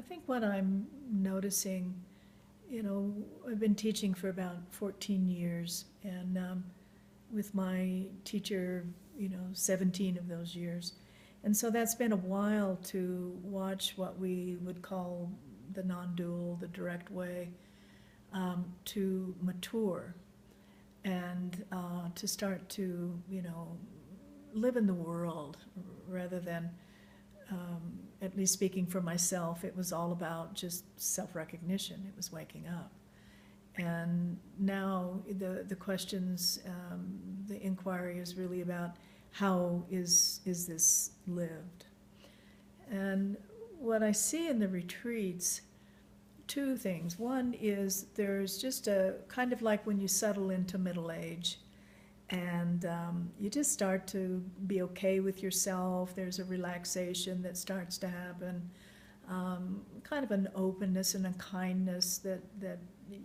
think what I'm noticing, I've been teaching for about 14 years, and with my teacher, 17 of those years. And so that's been a while to watch what we would call the non-dual, the direct way, to mature and to start to, live in the world rather than, at least speaking for myself, it was all about just self-recognition. It was waking up. And now the questions, the inquiry is really about how is this lived? And what I see in the retreats, two things. One is there's just a kind of like when you settle into middle age and you just start to be okay with yourself. There's a relaxation that starts to happen, kind of an openness and a kindness that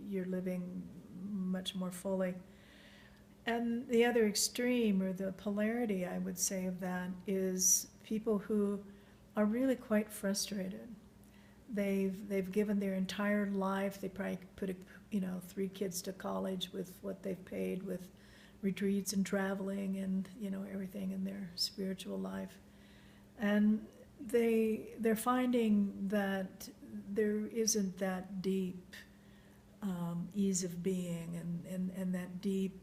you're living much more fully. And the other extreme, or the polarity, I would say, of that is people who are really quite frustrated. They've given their entire life. They probably put 3 kids to college with what they've paid with retreats and traveling and everything in their spiritual life, and they're finding that there isn't that deep ease of being and that deep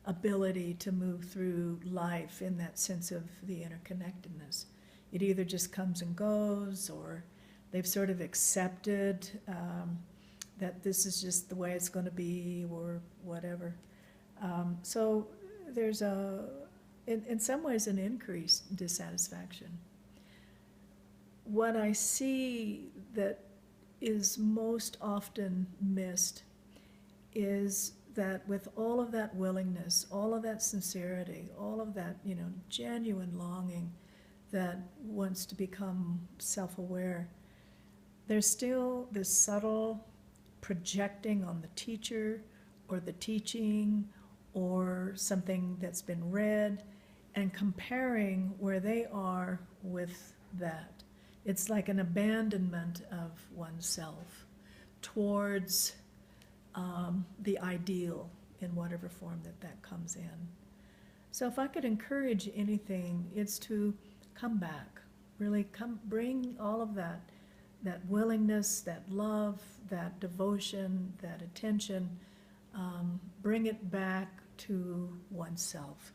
ability to move through life in that sense of the interconnectedness. It either just comes and goes, or they've sort of accepted that this is just the way it's going to be, or whatever. So there's in some ways, an increased dissatisfaction. What I see that is most often missed is that with all of that willingness, all of that sincerity, all of that, genuine longing that wants to become self-aware, there's still this subtle projecting on the teacher or the teaching or something that's been read and comparing where they are with that. It's like an abandonment of oneself towards the ideal in whatever form that comes in. So if I could encourage anything, it's to come back, really bring all of that willingness, that love, that devotion, that attention, bring it back to oneself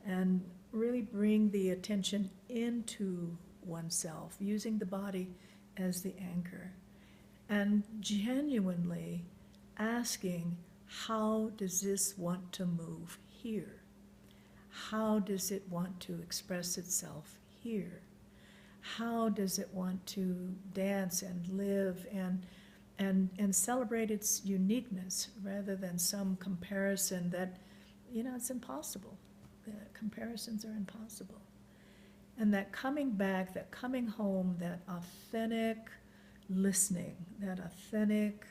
and really bring the attention into oneself, using the body as the anchor, and genuinely asking, how does this want to move here? How does it want to express itself here? How does it want to dance and live and celebrate its uniqueness rather than some comparison that, it's impossible. The comparisons are impossible. And that coming back, that coming home, that authentic listening, that authentic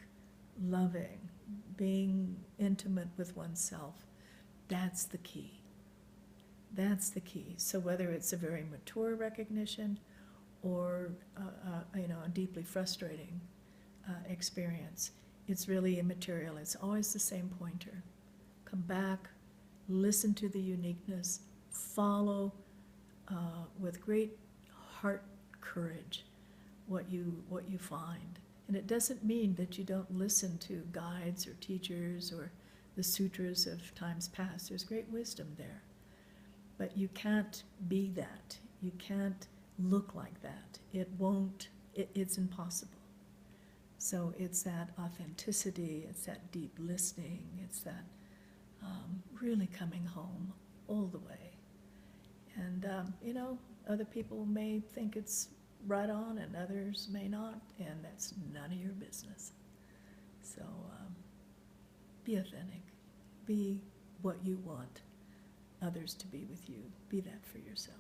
loving, being intimate with oneself, that's the key. That's the key. So whether it's a very mature recognition or a deeply frustrating experience, it's really immaterial. It's always the same pointer. Come back, listen to the uniqueness, follow with great heart courage what you find. And it doesn't mean that you don't listen to guides or teachers or the sutras of times past. There's great wisdom there. But you can't be that. You can't look like that. It's impossible. So it's that authenticity, it's that deep listening, it's that really coming home all the way. And, other people may think it's right on and others may not, and that's none of your business. So be authentic. Be what you want others to be with you. Be that for yourself.